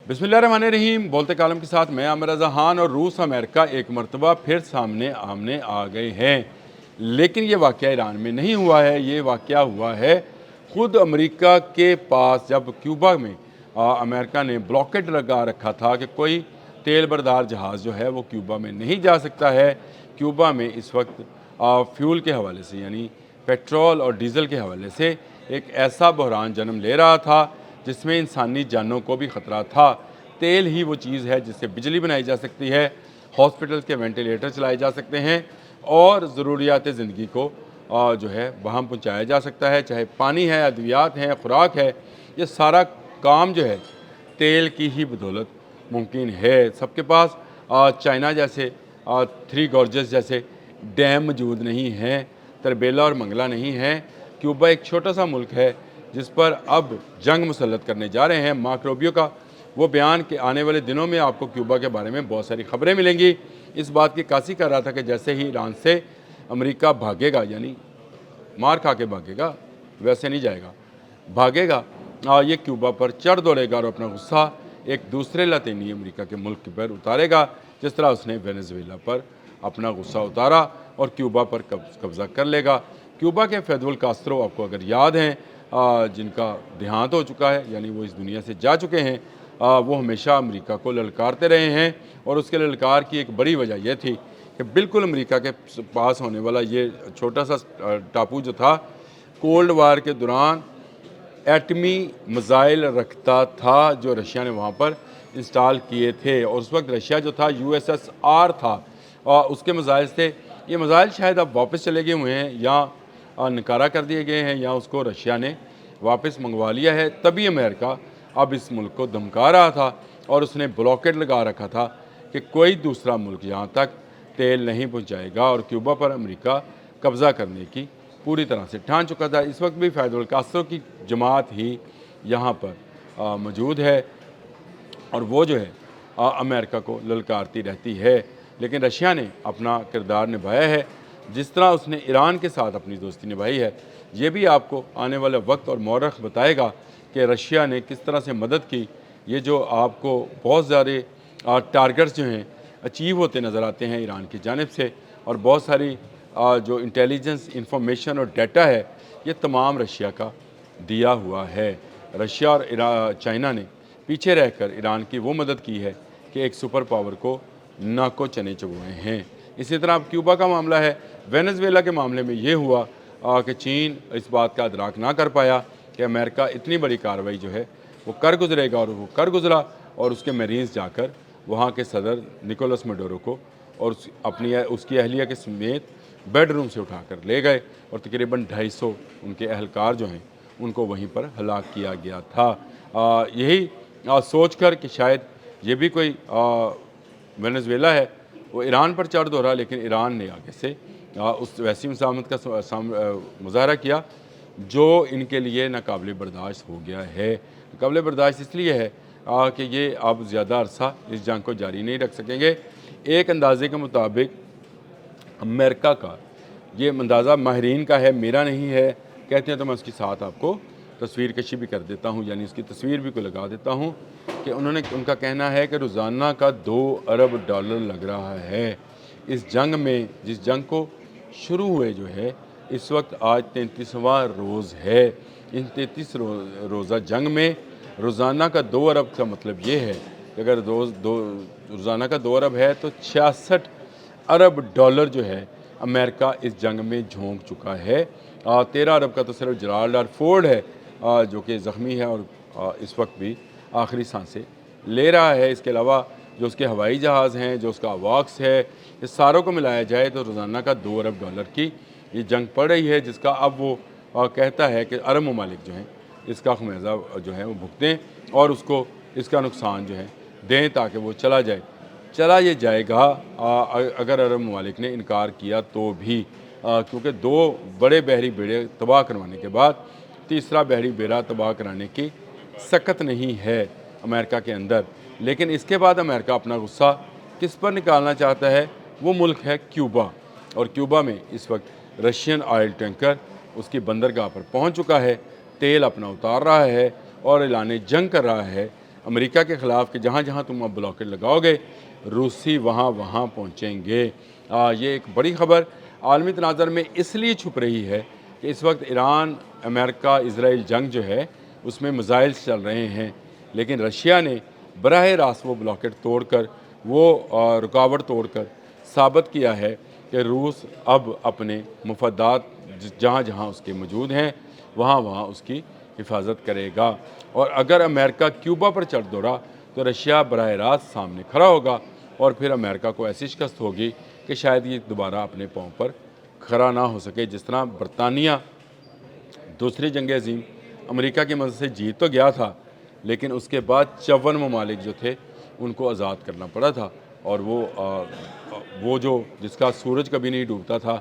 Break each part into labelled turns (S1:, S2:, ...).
S1: बिस्मिल्लाहिर्रहमानिर्रहीम। बोलते कालम के साथ मैं आमिर रज़ा खान और रूस अमेरिका एक मरतबा फिर सामने आमने आ गए हैं। लेकिन ये वाक़या ईरान में नहीं हुआ है, ये वाक़या हुआ है ख़ुद अमेरिका के पास, जब क्यूबा में अमेरिका ने ब्लॉकेट लगा रखा था कि कोई तेल बरदार जहाज़ जो है वो क्यूबा में नहीं जा सकता है। क्यूबा में इस वक्त फ्यूल के हवाले से, यानी पेट्रोल और डीज़ल के हवाले से एक ऐसा बहरान जन्म ले रहा था जिसमें इंसानी जानों को भी ख़तरा था। तेल ही वो चीज़ है जिससे बिजली बनाई जा सकती है, हॉस्पिटल के वेंटिलेटर चलाए जा सकते हैं और ज़रूरियात ज़िंदगी को जो है वहाँ पहुँचाया जा सकता है। चाहे पानी है, अद्वियात हैं, खुराक है, ये सारा काम जो है तेल की ही बदौलत मुमकिन है। सबके पास चाइना जैसे थ्री गॉर्जेस जैसे डैम मौजूद नहीं हैं, तरबेला और मंगला नहीं है। क्यूबा एक छोटा सा मुल्क है जिस पर अब जंग मुसल्लत करने जा रहे हैं। मार्क रूबियो का वो बयान कि आने वाले दिनों में आपको क्यूबा के बारे में बहुत सारी खबरें मिलेंगी, इस बात की कासी कर रहा था कि जैसे ही ईरान से अमेरिका भागेगा, यानी मार खा के भागेगा, वैसे नहीं जाएगा, भागेगा, ये क्यूबा पर चढ़ दौड़ेगा और अपना गुस्सा एक दूसरे लातीनी अमेरिका के मुल्क पर उतारेगा, जिस तरह उसने वेनेजुएला पर अपना गुस्सा उतारा और क्यूबा पर कब्ज़ा कर लेगा। क्यूबा के फिदेल कास्ट्रो आपको अगर याद हैं, जिनका देहांत हो चुका है, यानी वो इस दुनिया से जा चुके हैं, वो हमेशा अमेरिका को ललकारते रहे हैं और उसके ललकार की एक बड़ी वजह यह थी कि बिल्कुल अमेरिका के पास होने वाला ये छोटा सा टापू जो था, कोल्ड वार के दौरान एटमी मिज़ाइल रखता था जो रशिया ने वहाँ पर इंस्टॉल किए थे। और उस वक्त रशिया जो था USSR था और उसके मिज़ाइल थे। ये मिज़ाइल शायद अब वापस चले गए हुए हैं या नकारा कर दिए गए हैं या उसको रशिया ने वापस मंगवा लिया है। तभी अमेरिका अब इस मुल्क को धमका रहा था और उसने ब्लॉकेट लगा रखा था कि कोई दूसरा मुल्क यहाँ तक तेल नहीं पहुँचाएगा और क्यूबा पर अमेरिका कब्ज़ा करने की पूरी तरह से ठान चुका था। इस वक्त भी फिदेल कास्ट्रो की जमात ही यहाँ पर मौजूद है और वो जो है अमेरिका को ललकारती रहती है। लेकिन रशिया ने अपना किरदार निभाया है, जिस तरह उसने ईरान के साथ अपनी दोस्ती निभाई है। ये भी आपको आने वाला वक्त और मौरख बताएगा कि रशिया ने किस तरह से मदद की। ये जो आपको बहुत ज़्यादा टारगेट्स जो हैं अचीव होते नज़र आते हैं ईरान की जानिब से, और बहुत सारी जो इंटेलिजेंस इंफॉर्मेशन और डाटा है, ये तमाम रशिया का दिया हुआ है। रशिया और चाइना ने पीछे रहकर ईरान की वो मदद की है कि एक सुपर पावर को नाको चने चबोए हैं। इसी तरह अब क्यूबा का मामला है। वेनेजुएला के मामले में ये हुआ कि चीन इस बात का अदराक ना कर पाया कि अमेरिका इतनी बड़ी कार्रवाई जो है वो कर गुजरेगा, और वो कर गुजरा और उसके मरीज़ जाकर वहाँ के सदर निकोलस मडोरो को और उसकी अहलिया के समेत बेडरूम से उठाकर ले गए और तकरीबन 250 उनके अहलकार जो हैं उनको वहीं पर हलाक किया गया था। यही सोच कर कि शायद ये भी कोई वेनेजुएला है, वो ईरान पर चढ़ दौड़ा, लेकिन ईरान ने आगे से उस वैसी मुज़ाहमत का मुज़ाहरा किया जो इनके लिए नाकाबिले बर्दाश्त हो गया है। नाकाबिले बर्दाश्त इसलिए है कि ये अब ज़्यादा अरसा इस जंग को जारी नहीं रख सकेंगे। एक अंदाजे के मुताबिक अमेरिका का ये अंदाज़ा माहिरीन का है, मेरा नहीं है। कहते हैं तो मैं उसके साथ आपको तस्वीर कशी भी कर देता हूँ, यानी इसकी तस्वीर भी को लगा देता हूँ कि उनका कहना है कि रोज़ाना का $2 अरब लग रहा है इस जंग में। जिस जंग को शुरू हुए जो है इस वक्त आज 33वां रोज़ है। इन 33 रोज़ा जंग में रोज़ाना का 2 अरब का मतलब ये है कि अगर रोज़ाना का 2 अरब है तो $66 अरब जो है अमेरिका इस जंग में झोंक चुका है। 13 अरब का तो सिर्फ जेराल्ड फोर्ड है जो कि ज़ख्मी है और इस वक्त भी आखिरी सांसें ले रहा है। इसके अलावा जो उसके हवाई जहाज़ हैं, जो उसका वॉक्स है, इस सारों को मिलाया जाए तो रोज़ाना का $2 अरब की ये जंग पड़ रही है, जिसका अब वो कहता है कि अरब ममालिक जो हैं इसका खमियाजा जो है वो भुगतें और उसको इसका नुकसान जो है दें ताकि वो चला ये जाएगा अगर अरब ममालिक ने इनकार किया तो भी, क्योंकि 2 बड़े बहरी बेड़े तबाह करवाने के बाद तीसरा बहरी बेड़ा तबाह कराने की सकत नहीं है अमेरिका के अंदर। लेकिन इसके बाद अमेरिका अपना गुस्सा किस पर निकालना चाहता है, वो मुल्क है क्यूबा। और क्यूबा में इस वक्त रशियन ऑयल टैंकर उसकी बंदरगाह पर पहुंच चुका है, तेल अपना उतार रहा है और ऐलान जंग कर रहा है امریکہ کے خلاف کہ جہاں جہاں تم اب بلاکٹ لگاؤ گے روسی وہاں وہاں پہنچیں گے۔ یہ ایک بڑی خبر عالمی تناظر میں اس لیے چھپ رہی ہے کہ اس وقت ایران امریکہ اسرائیل جنگ جو ہے اس میں میزائل چل رہے ہیں، لیکن رشیا نے براہ راست وہ بلاکٹ توڑ کر وہ رکاوٹ توڑ کر ثابت کیا ہے کہ روس اب اپنے مفادات جہاں جہاں اس کے موجود ہیں وہاں وہاں اس کی حفاظت کرے گا، اور اگر امریکہ کیوبا پر چڑھ دوڑا تو رشیا براہ راست سامنے کھڑا ہوگا اور پھر امریکہ کو ایسی شکست ہوگی کہ شاید یہ دوبارہ اپنے پاؤں پر کھڑا نہ ہو سکے۔ جس طرح برطانیہ دوسری جنگ عظیم امریکہ کی مدد سے جیت تو گیا تھا، لیکن اس کے بعد 54 ممالک جو تھے ان کو آزاد کرنا پڑا تھا، اور وہ جو جس کا سورج کبھی نہیں ڈوبتا تھا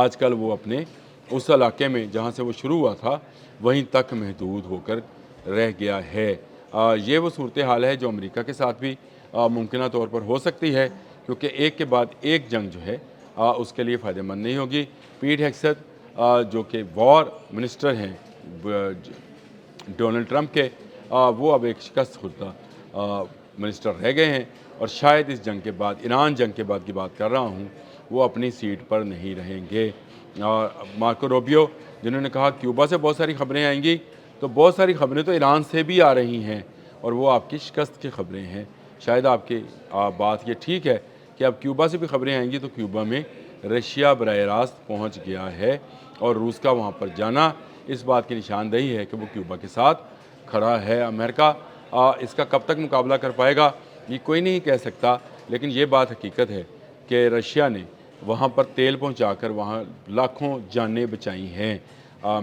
S1: آج کل وہ اپنے اس علاقے میں جہاں سے وہ شروع ہوا تھا وہیں تک محدود ہو کر رہ گیا ہے۔ یہ وہ صورتحال ہے جو امریکہ کے ساتھ بھی ممکنہ طور پر ہو سکتی ہے، کیونکہ ایک کے بعد ایک جنگ جو ہے اس کے لیے فائدہ مند نہیں ہوگی۔ پیٹ ہیگسیت جو کہ وار منسٹر ہیں ڈونلڈ ٹرمپ کے، وہ اب ایک شکست خوردہ منسٹر رہ گئے ہیں، اور شاید اس جنگ کے بعد ایران جنگ کے بعد کی بات کر رہا ہوں وہ اپنی سیٹ پر نہیں رہیں گے۔ مارکو روبیو جنہوں نے کہا کیوبا سے بہت ساری خبریں آئیں گی، تو بہت ساری خبریں تو ایران سے بھی آ رہی ہیں اور وہ آپ کی شکست کی خبریں ہیں۔ شاید آپ کی بات یہ ٹھیک ہے کہ اب کیوبا سے بھی خبریں آئیں گی، تو کیوبا میں رشیا براہ راست پہنچ گیا ہے، اور روس کا وہاں پر جانا اس بات کی نشاندہی ہے کہ وہ کیوبا کے ساتھ کھڑا ہے۔ امریکہ اس کا کب تک مقابلہ کر پائے گا یہ کوئی نہیں کہہ سکتا، لیکن یہ بات حقیقت ہے کہ رشیا نے وہاں پر تیل پہنچا کر وہاں لاکھوں جانیں بچائی ہیں۔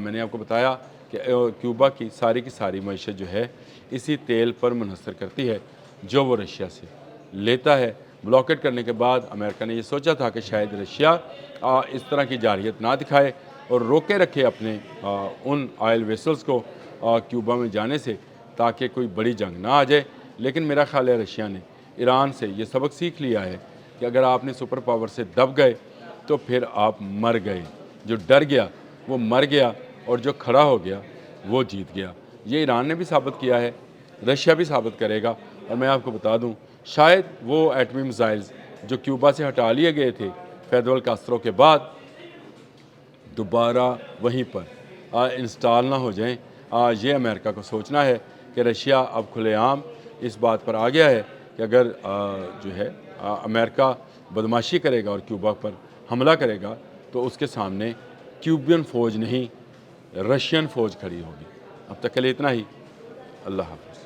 S1: میں نے آپ کو بتایا کہ کیوبا کی ساری معیشت جو ہے اسی تیل پر منحصر کرتی ہے جو وہ رشیا سے لیتا ہے۔ بلاکٹ کرنے کے بعد امریکہ نے یہ سوچا تھا کہ شاید رشیا اس طرح کی جارحیت نہ دکھائے اور روکے رکھے اپنے ان آئل ویسلز کو کیوبا میں جانے سے، تاکہ کوئی بڑی جنگ نہ آ جائے، لیکن میرا خیال ہے رشیا نے ایران سے یہ سبق سیکھ لیا ہے کہ اگر آپ نے سپر پاور سے دب گئے تو پھر آپ مر گئے۔ جو ڈر گیا وہ مر گیا، اور جو کھڑا ہو گیا وہ جیت گیا۔ یہ ایران نے بھی ثابت کیا ہے، رشیا بھی ثابت کرے گا۔ اور میں آپ کو بتا دوں شاید وہ ایٹمی میزائلز جو کیوبا سے ہٹا لیے گئے تھے فیڈرل کاسترو کے بعد دوبارہ وہیں پر انسٹال نہ ہو جائیں۔ یہ امریکہ کو سوچنا ہے کہ رشیا اب کھلے عام اس بات پر آ گیا ہے کہ اگر جو ہے امریکہ بدماشی کرے گا اور کیوبا پر حملہ کرے گا تو اس کے سامنے کیوبین فوج نہیں رشین فوج کھڑی ہوگی۔ اب تک کے لیے اتنا ہی۔ اللہ حافظ۔